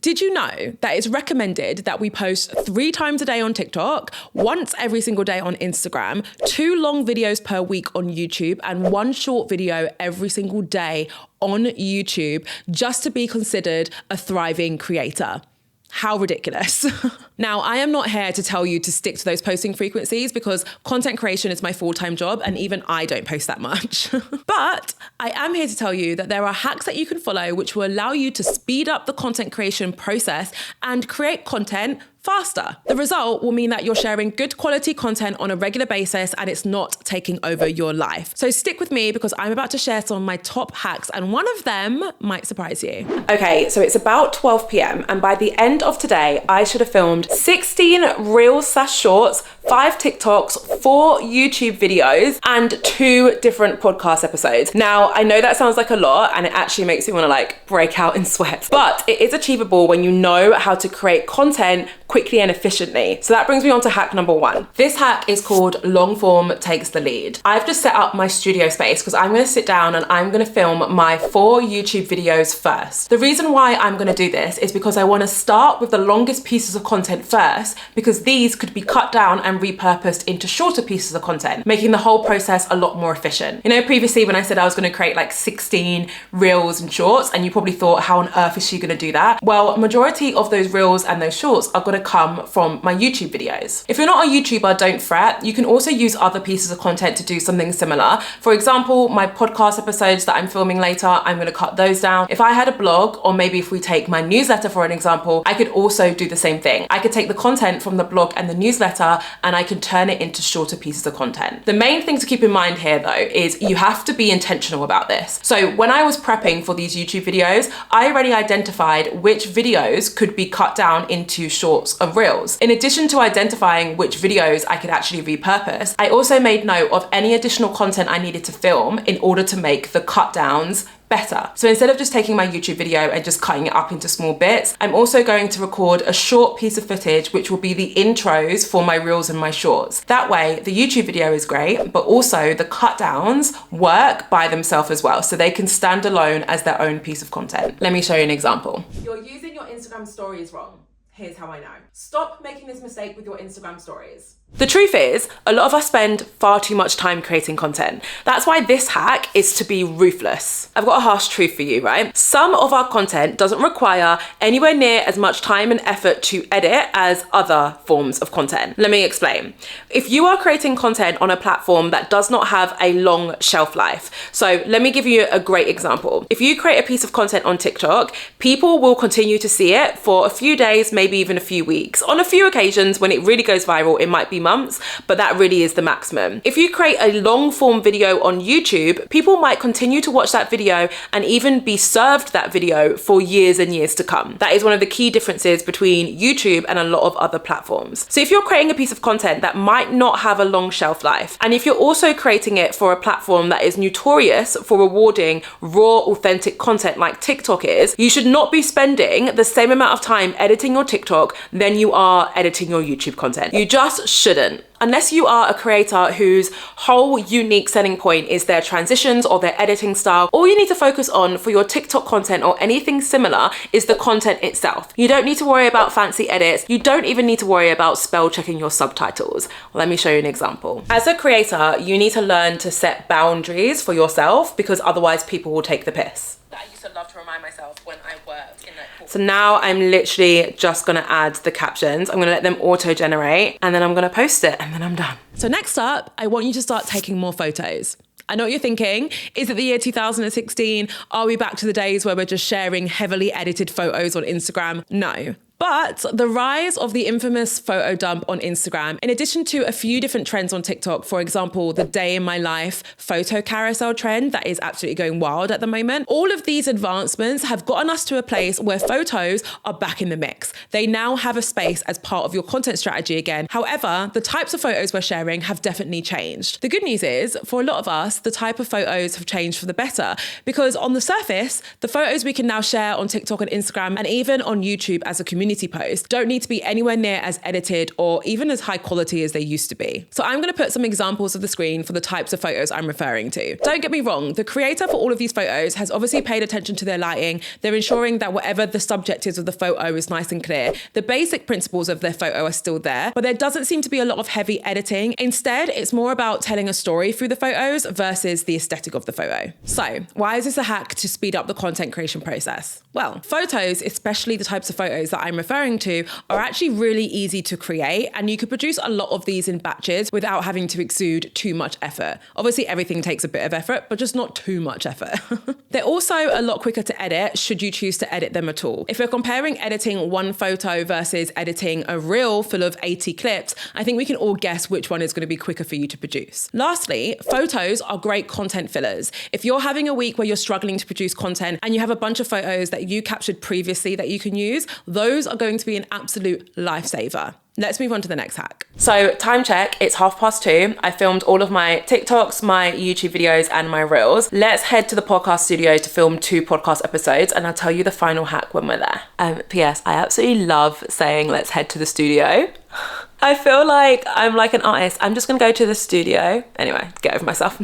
Did you know that it's recommended that we post 3 times a day on TikTok, once every single day on Instagram, 2 long videos per week on YouTube, and 1 short video every single day on YouTube just to be considered a thriving creator? How ridiculous. Now, I am not here to tell you to stick to those posting frequencies because content creation is my full-time job and even I don't post that much. But I am here to tell you that there are hacks that you can follow which will allow you to speed up the content creation process and create content faster. The result will mean that you're sharing good quality content on a regular basis and it's not taking over your life. So stick with me because I'm about to share some of my top hacks and one of them might surprise you. Okay, so it's about 12 p.m. and by the end of today, I should have filmed 16 Reels/Shorts, 5 TikToks, 4 YouTube videos, and 2 different podcast episodes. Now, I know that sounds like a lot and it actually makes me want to break out in sweat, but it is achievable when you know how to create content quickly and efficiently. So that brings me on to hack number 1. This hack is called long form takes the lead. I've just set up my studio space because I'm going to sit down and I'm going to film my 4 YouTube videos first. The reason why I'm going to do this is because I want to start with the longest pieces of content first because these could be cut down and repurposed into shorter pieces of content, making the whole process a lot more efficient. You know, previously when I said I was going to create 16 reels and shorts and you probably thought, how on earth is she going to do that? Well, majority of those reels and those shorts are going to come from my YouTube videos. If you're not a YouTuber, don't fret. You can also use other pieces of content to do something similar. For example, my podcast episodes that I'm filming later, I'm going to cut those down. If I had a blog, or maybe if we take my newsletter for an example, I could also do the same thing. I could take the content from the blog and the newsletter and I can turn it into shorter pieces of content. The main thing to keep in mind here though is you have to be intentional about this. So when I was prepping for these YouTube videos, I already identified which videos could be cut down into shorts and reels. In addition to identifying which videos I could actually repurpose, I also made note of any additional content I needed to film in order to make the cut downs better. So instead of just taking my YouTube video and just cutting it up into small bits, I'm also going to record a short piece of footage which will be the intros for my reels and my shorts. That way the YouTube video is great, but also the cut downs work by themselves as well, so they can stand alone as their own piece of content. Let me show you an example. You're using your Instagram stories wrong. Here's how I know. Stop making this mistake with your Instagram stories. The truth is, a lot of us spend far too much time creating content. That's why this hack is to be ruthless. I've got a harsh truth for you, right? Some of our content doesn't require anywhere near as much time and effort to edit as other forms of content. Let me explain. If you are creating content on a platform that does not have a long shelf life, so let me give you a great example. If you create a piece of content on TikTok, people will continue to see it for a few days, maybe even a few weeks. On a few occasions, when it really goes viral, it might be months, but that really is the maximum. If you create a long form video on YouTube, people might continue to watch that video and even be served that video for years and years to come. That is one of the key differences between YouTube and a lot of other platforms. So if you're creating a piece of content that might not have a long shelf life, and if you're also creating it for a platform that is notorious for rewarding raw, authentic content like TikTok is, you should not be spending the same amount of time editing your TikTok than you are editing your YouTube content. You just shouldn't. Unless you are a creator whose whole unique selling point is their transitions or their editing style, all you need to focus on for your TikTok content or anything similar is the content itself. You don't need to worry about fancy edits. You don't even need to worry about spell checking your subtitles. Let me show you an example. As a creator, you need to learn to set boundaries for yourself because otherwise people will take the piss. I used to love to remind myself when I worked in that. So now I'm literally just gonna add the captions. I'm gonna let them auto-generate and then I'm gonna post it and then I'm done. So next up, I want you to start taking more photos. I know what you're thinking. Is it the year 2016? Are we back to the days where we're just sharing heavily edited photos on Instagram? No. But the rise of the infamous photo dump on Instagram, in addition to a few different trends on TikTok, for example, the day in my life photo carousel trend that is absolutely going wild at the moment, all of these advancements have gotten us to a place where photos are back in the mix. They now have a space as part of your content strategy again. However, the types of photos we're sharing have definitely changed. The good news is, for a lot of us, the type of photos have changed for the better because on the surface, the photos we can now share on TikTok and Instagram and even on YouTube as a community community posts don't need to be anywhere near as edited or even as high quality as they used to be. So I'm going to put some examples of the screen for the types of photos I'm referring to. Don't get me wrong, the creator for all of these photos has obviously paid attention to their lighting. They're ensuring that whatever the subject is of the photo is nice and clear. The basic principles of their photo are still there, but there doesn't seem to be a lot of heavy editing. Instead, it's more about telling a story through the photos versus the aesthetic of the photo. So why is this a hack to speed up the content creation process? Well, photos, especially the types of photos that I'm referring to, are actually really easy to create, and you could produce a lot of these in batches without having to exude too much effort. Obviously, everything takes a bit of effort, but just not too much effort. They're also a lot quicker to edit should you choose to edit them at all. If we're comparing editing one photo versus editing a reel full of 80 clips, I think we can all guess which one is going to be quicker for you to produce. Lastly, photos are great content fillers. If you're having a week where you're struggling to produce content and you have a bunch of photos that you captured previously that you can use, those are going to be an absolute lifesaver. Let's move on to the next hack. So time check, it's 2:30. I filmed all of my TikToks, my YouTube videos, and my reels. Let's head to the podcast studio to film 2 podcast episodes, and I'll tell you the final hack when we're there. P.S. I absolutely love saying let's head to the studio. I feel like I'm like an artist. I'm just gonna go to the studio. Anyway, get over myself.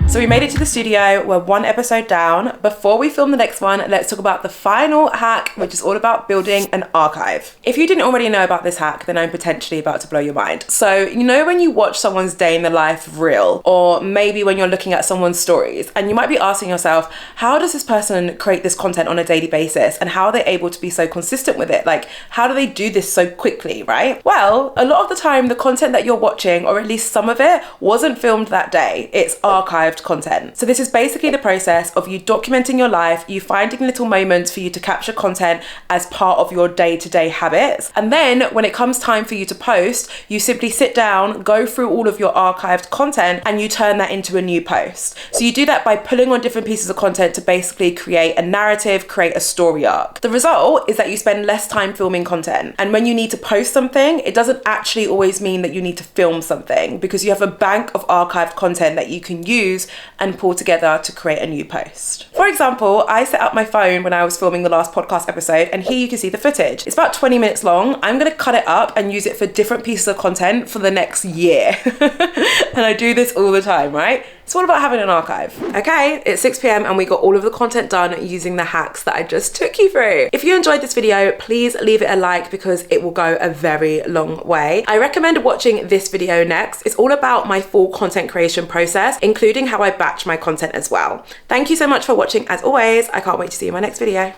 So we made it to the studio, we're 1 episode down. Before we film the next one, let's talk about the final hack, which is all about building an archive. If you didn't already know about this hack, then I'm potentially about to blow your mind. So, you know when you watch someone's day in the life reel, or maybe when you're looking at someone's stories, and you might be asking yourself, how does this person create this content on a daily basis? And how are they able to be so consistent with it? Like, how do they do this so quickly, right? Well, a lot of the time, the content that you're watching, or at least some of it, wasn't filmed that day. It's archived content. So this is basically the process of you documenting your life, you finding little moments for you to capture content as part of your day-to-day habits. And then when it comes time for you to post, you simply sit down, go through all of your archived content, and you turn that into a new post. So you do that by pulling on different pieces of content to basically create a narrative, create a story arc. The result is that you spend less time filming content. And when you need to post something, it doesn't actually always mean that you need to film something, because you have a bank of archived content that you can use and pull together to create a new post. For example, I set up my phone when I was filming the last podcast episode, and here you can see the footage. It's about 20 minutes long. I'm gonna cut it up and use it for different pieces of content for the next year. And I do this all the time, right? It's all about having an archive. Okay, it's 6 p.m. and we got all of the content done using the hacks that I just took you through. If you enjoyed this video, please leave it a like because it will go a very long way. I recommend watching this video next. It's all about my full content creation process, including how I batch my content as well. Thank you so much for watching as always. I can't wait to see you in my next video.